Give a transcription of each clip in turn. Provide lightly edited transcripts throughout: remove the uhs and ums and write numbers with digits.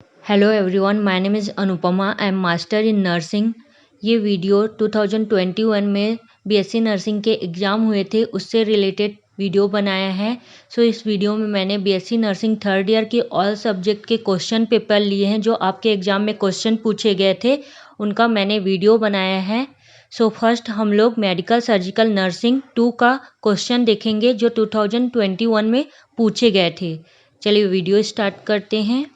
Hello everyone, my name is Anupama. I am master in nursing. ये video 2021 में BSc nursing के exam हुए थे उससे रिलेटेड वीडियो बनाया है। इस वीडियो में मैंने बीएससी नर्सिंग थर्ड ईयर के ऑल सब्जेक्ट के क्वेश्चन पेपर लिए हैं जो आपके एग्ज़ाम में क्वेश्चन पूछे गए थे, उनका मैंने वीडियो बनाया है। फर्स्ट हम लोग मेडिकल सर्जिकल नर्सिंग 2 का क्वेश्चन देखेंगे जो 2021 में पूछे गए थे। चलिए वीडियो स्टार्ट करते हैं।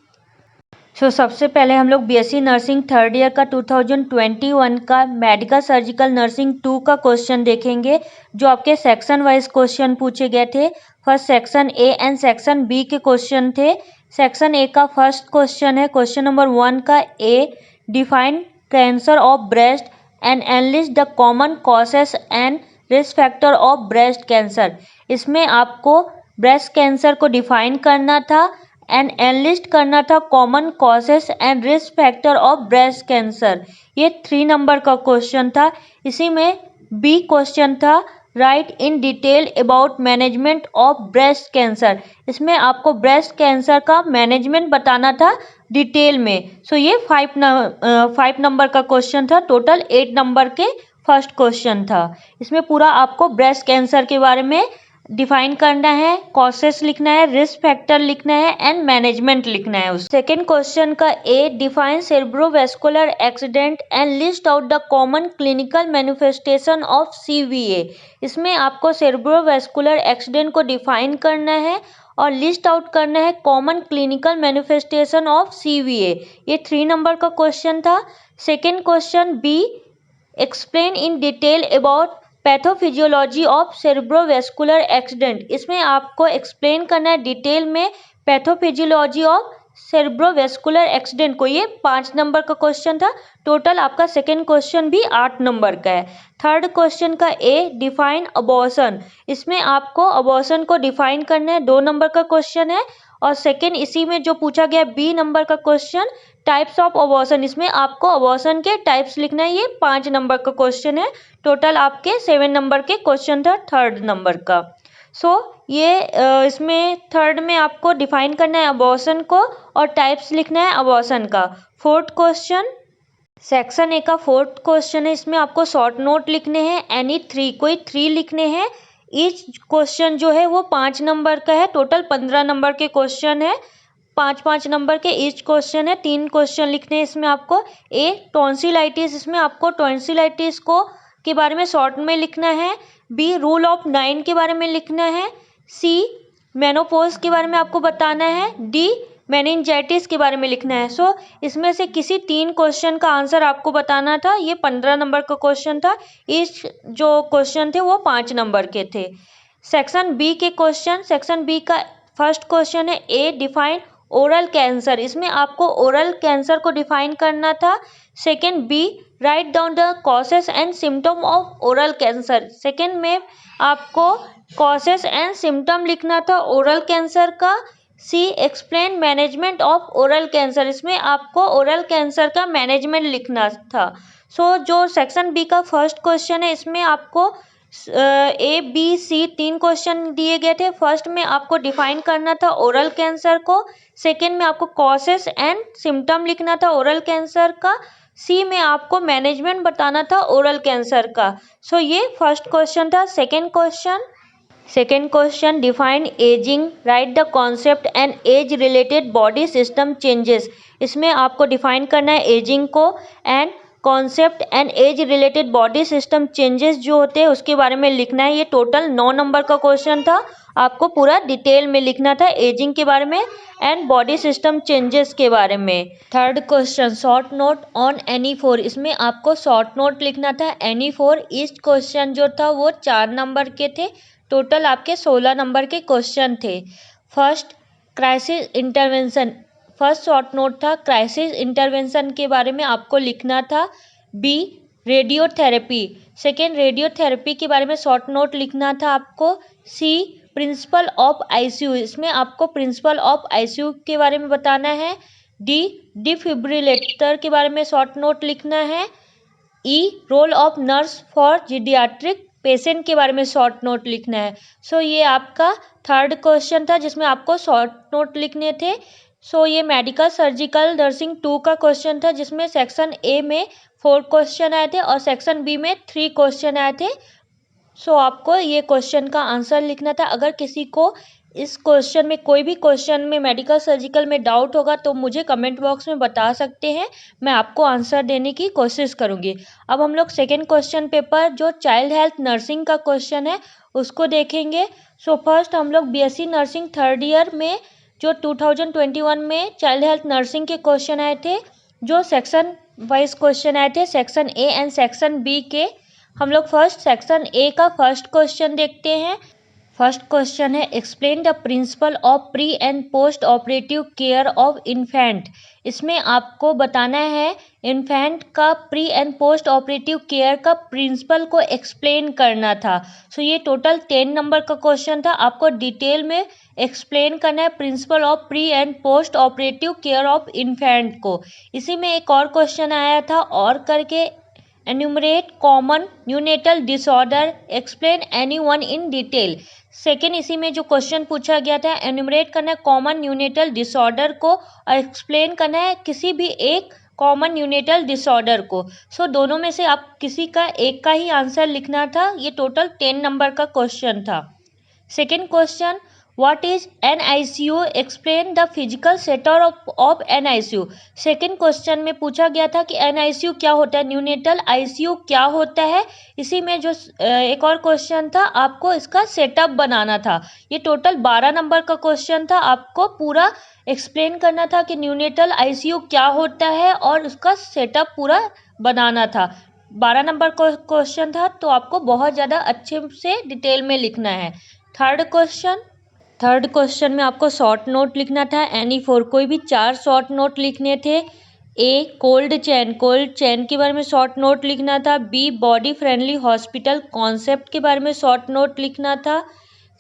सबसे पहले हम लोग बीएससी नर्सिंग थर्ड ईयर का 2021 का मेडिकल सर्जिकल नर्सिंग 2 का क्वेश्चन देखेंगे जो आपके सेक्शन वाइज क्वेश्चन पूछे गए थे। First section A and section B के क्वेश्चन थे। सेक्शन ए का फर्स्ट क्वेश्चन है क्वेश्चन नंबर 1 का A, define cancer of breast and enlist the common causes and risk factor of breast cancer. इसमें आपको ब्रेस्ट कैंसर को define करना था एंड एनलिस्ट करना था common causes and risk factor of breast cancer. ये 3 number का क्वेश्चन था। इसी में बी क्वेश्चन था right in detail about management of breast cancer. इसमें आपको ब्रेस्ट कैंसर का मैनेजमेंट बताना था डिटेल में। ये 5 नंबर का क्वेश्चन था। टोटल 8 नंबर के फर्स्ट क्वेश्चन था। इसमें पूरा आपको ब्रेस्ट कैंसर के बारे में डिफाइन करना है, कॉजेस लिखना है, रिस्क फैक्टर लिखना है एंड मैनेजमेंट लिखना है। सेकेंड क्वेश्चन का A, define cerebrovascular accident and list out the common clinical manifestation of CVA. इसमें आपको सेरेब्रोवास्कुलर एक्सीडेंट को डिफाइन करना है और लिस्ट आउट करना है common clinical manifestation of CVA. ये 3 नंबर का क्वेश्चन था। Second question B, explain in detail about pathophysiology of cerebrovascular accident. इसमें आपको एक्सप्लेन करना है डिटेल में पैथोफिजियोलॉजी ऑफ सेरेब्रोवास्कुलर एक्सीडेंट को। ये 5 नंबर का क्वेश्चन था। टोटल आपका सेकेंड क्वेश्चन भी 8 नंबर का है। थर्ड क्वेश्चन का ए, डिफाइन अबॉर्शन। इसमें आपको अबॉर्शन को डिफाइन करना है, 2 नंबर का क्वेश्चन है। और सेकेंड इसी में जो पूछा गया बी नंबर का क्वेश्चन, टाइप्स ऑफ अबॉर्शन। इसमें आपको अबॉर्शन के टाइप्स लिखना है। ये 5 नंबर का क्वेश्चन है। टोटल आपके 7 नंबर के क्वेश्चन था थर्ड नंबर का। इसमें थर्ड में आपको डिफाइन करना है अबॉर्शन को और टाइप्स लिखना है अबॉर्शन का। फोर्थ क्वेश्चन सेक्शन ए का फोर्थ क्वेश्चन है। इसमें आपको शॉर्ट नोट लिखने हैं, एनी 3 कोई 3 लिखने हैं। ईच क्वेश्चन जो है वो 5 नंबर का है। टोटल 15 नंबर के क्वेश्चन है। 5-5 नंबर के ईच क्वेश्चन है। 3 क्वेश्चन लिखने हैं इसमें आपको। ए, टॉन्सिलाइटिस। इसमें आपको टॉन्सिलाइटिस को के बारे में शॉर्ट में लिखना है। बी, रूल ऑफ 9 के बारे में लिखना है। सी, मेनोपॉज के बारे में आपको बताना है। डी, मेनिंजाइटिस के बारे में लिखना है। इसमें से किसी 3 क्वेश्चन का आंसर आपको बताना था। ये 15 नंबर का क्वेश्चन था। इस जो क्वेश्चन थे वो 5 नंबर के थे। सेक्शन बी के क्वेश्चन, सेक्शन बी का फर्स्ट क्वेश्चन है ए, डिफाइन ओरल कैंसर। इसमें आपको ओरल कैंसर को डिफाइन करना था। Second B, write down the causes and symptom of oral cancer. Second में आपको कॉजेस एंड सिम्टम लिखना था ओरल कैंसर का। C, explain management of oral cancer. इसमें आपको ओरल कैंसर का मैनेजमेंट लिखना था। जो सेक्शन बी का फर्स्ट क्वेश्चन है इसमें आपको ए, बी, सी 3 क्वेश्चन दिए गए थे। फर्स्ट में आपको डिफाइन करना था ओरल कैंसर को। सेकेंड में आपको कॉजेस एंड सिम्टम लिखना था ओरल कैंसर का। सी में आपको मैनेजमेंट बताना था ओरल कैंसर का। ये फर्स्ट क्वेश्चन था। Second question define ageing, right the concept and age related body system changes. इसमें आपको डिफाइन करना है एजिंग को and concept and age related body system changes जो होते हैं उसके बारे में लिखना है। ये टोटल 9 नंबर का क्वेश्चन था। आपको पूरा डिटेल में लिखना था एजिंग के बारे में एंड बॉडी सिस्टम चेंजेस के बारे में। Third question, short note on any 4। इसमें आपको शॉर्ट नोट लिखना था एनी 4। ईच क्वेश्चन जो था वो 4 नंबर के थे। टोटल आपके 16 नंबर के क्वेश्चन थे। First, crisis intervention. First short note था क्राइसिस इंटरवेंशन के बारे में आपको लिखना था। B, radiotherapy. सेकेंड, रेडियोथेरेपी के बारे में शॉर्ट नोट लिखना था आपको। सी, प्रिंसिपल ऑफ आईसीयू। इसमें आपको प्रिंसिपल ऑफ आईसीयू के बारे में बताना है। डी, डिफिब्रिलेटर के बारे में शॉर्ट नोट लिखना है। E, role of nurse for geriatric patient के बारे में शॉर्ट नोट लिखना है। ये आपका थर्ड क्वेश्चन था जिसमें आपको शॉर्ट नोट लिखने थे। सो ये मेडिकल सर्जिकल नर्सिंग 2 का क्वेश्चन था, जिसमें सेक्शन ए में 4 क्वेश्चन आए थे और सेक्शन बी में 3 क्वेश्चन आए थे। सो आपको ये क्वेश्चन का आंसर लिखना था। अगर किसी को इस क्वेश्चन में कोई भी क्वेश्चन में मेडिकल सर्जिकल में डाउट होगा तो मुझे कमेंट बॉक्स में बता सकते हैं, मैं आपको आंसर देने की कोशिश करूँगी। अब हम लोग सेकेंड क्वेश्चन पेपर जो चाइल्ड हेल्थ नर्सिंग का क्वेश्चन है उसको देखेंगे। सो फर्स्ट हम लोग बीएससी नर्सिंग थर्ड ईयर में जो 2021 में चाइल्ड हेल्थ नर्सिंग के क्वेश्चन आए थे, जो सेक्शन वाइज क्वेश्चन आए थे section A and section B के। हम लोग फर्स्ट सेक्शन ए का फर्स्ट क्वेश्चन देखते हैं। फर्स्ट क्वेश्चन है explain the principle of pre and post operative care of infant. इसमें आपको बताना है इन्फेंट का pre and post operative care का प्रिंसिपल को एक्सप्लेन करना था। सो ये टोटल 10 नंबर का क्वेश्चन था। आपको डिटेल में एक्सप्लेन करना है principle of pre and post operative care of infant को। इसी में एक और क्वेश्चन आया था और करके, enumerate common neonatal disorder, explain any one in detail. Second इसी में जो क्वेश्चन पूछा गया था, एन्यूमरेट करना है कॉमन न्यूनेटल डिसऑर्डर को और एक्सप्लेन करना है किसी भी एक कॉमन न्यूनेटल डिसऑर्डर को। सो दोनों में से आप किसी का एक का ही आंसर लिखना था। ये टोटल 10 नंबर का क्वेश्चन था। Second question, what is NICU, explain the physical setup of NICU। Second question में पूछा गया था कि NICU क्या होता है, न्यूनेटल ICU क्या होता है। इसी में जो एक और क्वेश्चन था, आपको इसका सेटअप बनाना था। ये टोटल 12 नंबर का क्वेश्चन था। आपको पूरा एक्सप्लेन करना था कि न्यूनेटल ICU क्या होता है और उसका सेटअप पूरा बनाना था। 12 नंबर का क्वेश्चन था, तो आपको बहुत ज़्यादा अच्छे से डिटेल में लिखना है। थर्ड क्वेश्चन में आपको शॉर्ट नोट लिखना था एनी फोर, कोई भी 4 शॉर्ट नोट लिखने थे। ए कोल्ड चेन के बारे में शॉर्ट नोट लिखना था। B body friendly hospital concept के बारे में शॉर्ट नोट लिखना था।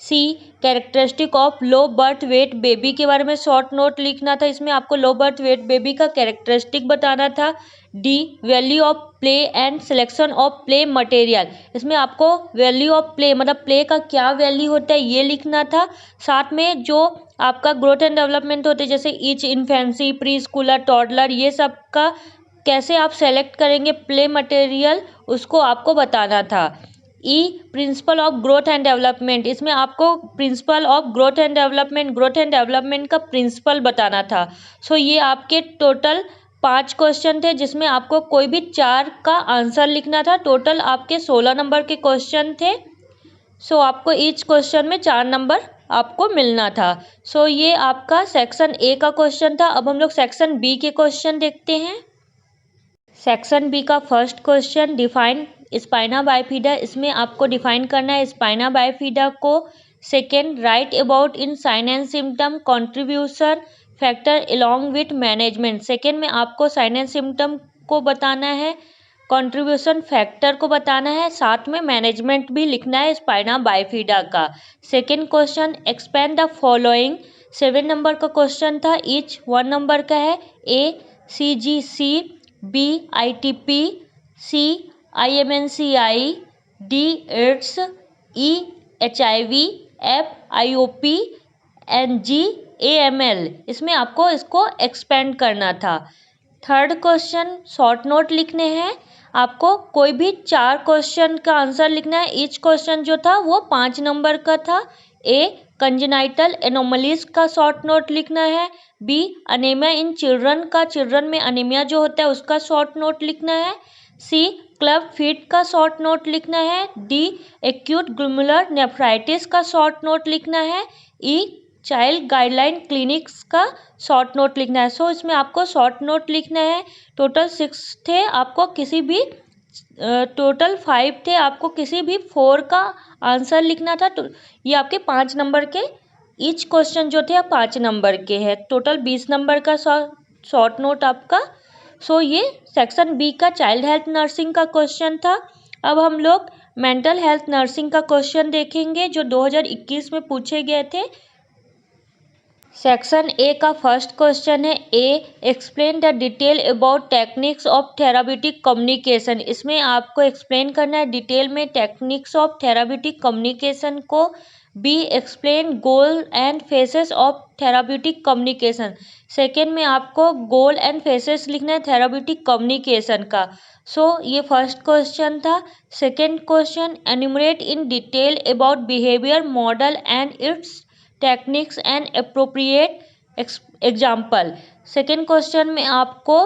C characteristic of low birth weight baby के बारे में शॉर्ट नोट लिखना था। इसमें आपको लो बर्थ वेट बेबी का कैरेक्टरिस्टिक बताना था। D value of play and selection of play material, इसमें आपको वैल्यू ऑफ प्ले मतलब प्ले का क्या वैल्यू होता है ये लिखना था। साथ में जो आपका ग्रोथ एंड डेवलपमेंट होते हैं जैसे each infancy, pre Schuler, toddler, ये सब का कैसे आप सेलेक्ट करेंगे प्ले मटेरियल, उसको आपको बताना था। E principle of growth and development, इसमें आपको principle of growth and development का प्रिंसिपल बताना था। सो ये आपके टोटल 5 क्वेश्चन थे, जिसमें आपको कोई भी 4 का आंसर लिखना था। टोटल आपके 16 नंबर के क्वेश्चन थे। सो आपको ईच क्वेश्चन में 4 नंबर आपको मिलना था। सो ये आपका सेक्शन ए का क्वेश्चन था। अब हम लोग सेक्शन बी के क्वेश्चन देखते हैं। सेक्शन बी का first question, define spina bifida, इसमें आपको डिफाइन करना है स्पाइना बाइफिडा को। Second, write about in sign and symptom contribution factor along with management. Second में आपको साइन एंड सिम्टम को बताना है, कंट्रीब्यूशन फैक्टर को बताना है, साथ में मैनेजमेंट भी लिखना है स्पाइना बाइफिडा का। Second question, expand the following, 7 number का क्वेश्चन था, ईच 1 नंबर का है। ए CGC, B ITP, C IMNCI, D AIDS, E HIV, F IOP and G AML, इसमें आपको इसको एक्सपेंड करना था। थर्ड क्वेश्चन, शॉर्ट नोट लिखने हैं। आपको कोई भी 4 क्वेश्चन का आंसर लिखना है। ईच क्वेश्चन जो था वो 5 नंबर का था। ए कंजेनाइटल एनोमलीज का शॉर्ट नोट लिखना है। बी अनीमिया इन चिल्ड्रन का, चिल्ड्रन में अनीमिया जो होता है उसका शॉर्ट नोट लिखना है। सी क्लब फीट का शॉर्ट नोट लिखना है। डी एक्यूट ग्लूमुलर नेफ्राइटिस का शॉर्ट नोट लिखना है। ई चाइल्ड गाइडलाइन क्लिनिक्स का शॉर्ट नोट लिखना है। सो इसमें आपको शॉर्ट नोट लिखना है। टोटल 6 थे, आपको किसी भी टोटल 5 थे, आपको किसी भी 4 का आंसर लिखना था। तो ये आपके 5 नंबर के, ईच क्वेश्चन जो थे 5 नंबर के हैं। टोटल 20 नंबर का शॉर्ट नोट आपका। सो ये सेक्शन बी का चाइल्ड हेल्थ नर्सिंग का क्वेश्चन था। अब हम लोग मेंटल हेल्थ नर्सिंग का क्वेश्चन देखेंगे जो 2021 में पूछे गए थे। सेक्शन ए का फर्स्ट क्वेश्चन है, A explain the detail about techniques of therapeutic communication. इसमें आपको एक्सप्लेन करना है डिटेल में टेक्निक्स ऑफ थेराप्यूटिक कम्युनिकेशन को। B explain goal and phases of therapeutic communication. Second में आपको गोल एंड फेसेस लिखना है थेराप्यूटिक कम्युनिकेशन का। ये फर्स्ट क्वेश्चन था। Second question, enumerate in detail about behaviour model and it's techniques and appropriate example. Second question में आपको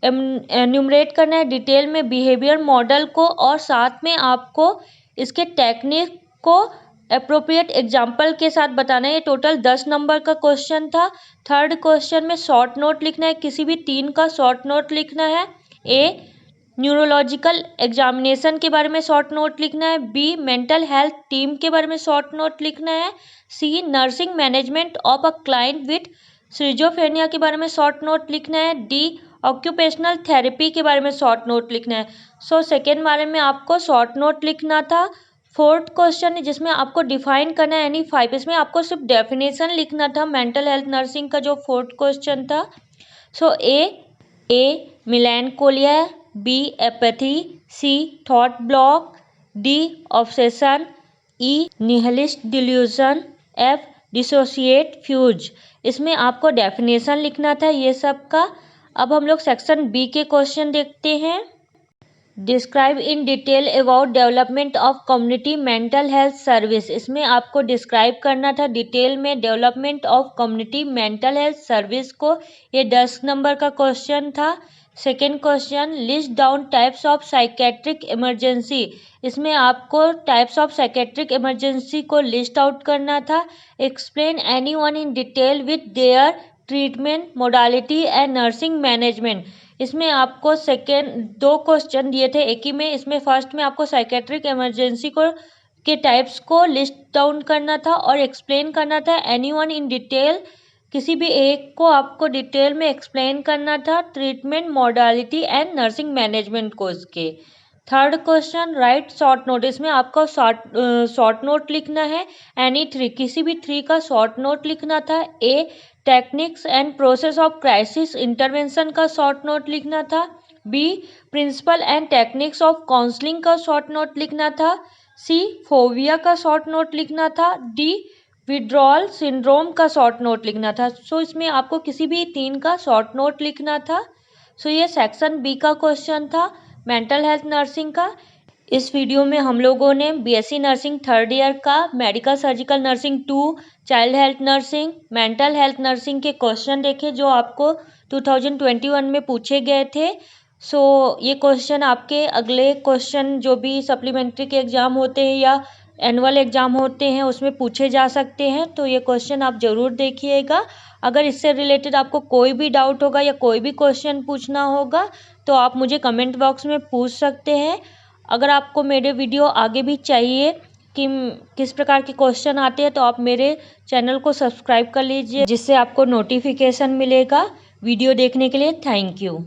enumerate करना है डिटेल में बिहेवियर मॉडल को और साथ में आपको इसके टेक्निक को अप्रोप्रिएट एग्जाम्पल के साथ बताना है। ये टोटल 10 नंबर का क्वेश्चन था। थर्ड क्वेश्चन में शॉर्ट नोट लिखना है, किसी भी 3 का शॉर्ट नोट लिखना है। ए न्यूरोलॉजिकल एग्जामिनेशन के बारे में शॉर्ट नोट लिखना है। बी मेंटल हेल्थ टीम के बारे में शॉर्ट नोट लिखना है। C nursing management of a client with schizophrenia के बारे में शॉर्ट नोट लिखना है। डी ऑक्यूपेशनल थेरेपी के बारे में शॉर्ट नोट लिखना है। सेकेंड बारे में आपको शॉर्ट नोट लिखना था। फोर्थ क्वेश्चन है जिसमें आपको डिफाइन करना है एनी 5, इसमें आपको सिर्फ डेफिनेशन लिखना था मेंटल हेल्थ नर्सिंग का जो फोर्थ क्वेश्चन था। A melancholia, B apathy, C thought block, D obsession, E nihilist delusion, F dissociate fugue. इसमें आपको डेफिनेशन लिखना था ये सब का। अब हम लोग सेक्शन बी के क्वेश्चन देखते हैं। Describe in detail about development of community mental health service. इसमें आपको डिस्क्राइब करना था डिटेल में development of community mental health service को। ये 10 नंबर का क्वेश्चन था। Second question, list down types of psychiatric emergency. इसमें आपको टाइप्स ऑफ साइकेट्रिक इमरजेंसी को लिस्ट आउट करना था। Explain any one in detail with their treatment modality and nursing management. इसमें आपको सेकेंड 2 क्वेश्चन दिए थे एक ही में। इसमें फर्स्ट में आपको साइकेट्रिक इमरजेंसी को के टाइप्स को लिस्ट डाउन करना था और एक्सप्लेन करना था एनी वन इन डिटेल। किसी भी एक को आपको डिटेल में एक्सप्लेन करना था treatment modality and nursing management को इसके। Third question, right short note. इसमें आपको शॉर्ट नोट लिखना है एनी 3, किसी भी 3 का शॉर्ट नोट लिखना था। A techniques and process of crisis intervention का शॉर्ट नोट लिखना था। B principle and techniques of counselling का शॉर्ट नोट लिखना था। सी फोबिया का शॉर्ट नोट लिखना था। डी विड्रॉल सिंड्रोम का शॉर्ट नोट लिखना था। इसमें आपको किसी भी 3 का शॉर्ट नोट लिखना था। ये सेक्शन बी का क्वेश्चन था मेंटल हेल्थ नर्सिंग का। इस वीडियो में हम लोगों ने बीएससी नर्सिंग 3rd ईयर का, medical surgical nursing 2, child health nursing, mental health nursing के क्वेश्चन देखे जो आपको 2021 में पूछे गए थे। ये क्वेश्चन आपके अगले क्वेश्चन जो भी सप्लीमेंट्री के एग्ज़ाम होते हैं या एनुअल एग्ज़ाम होते हैं उसमें पूछे जा सकते हैं। तो ये क्वेश्चन आप ज़रूर देखिएगा। अगर इससे रिलेटेड आपको कोई भी डाउट होगा या कोई भी क्वेश्चन पूछना होगा तो आप मुझे कमेंट बॉक्स में पूछ सकते हैं। अगर आपको मेरे वीडियो आगे भी चाहिए कि किस प्रकार के क्वेश्चन आते हैं तो आप मेरे चैनल को सब्सक्राइब कर लीजिए जिससे आपको नोटिफिकेशन मिलेगा। वीडियो देखने के लिए थैंक यू।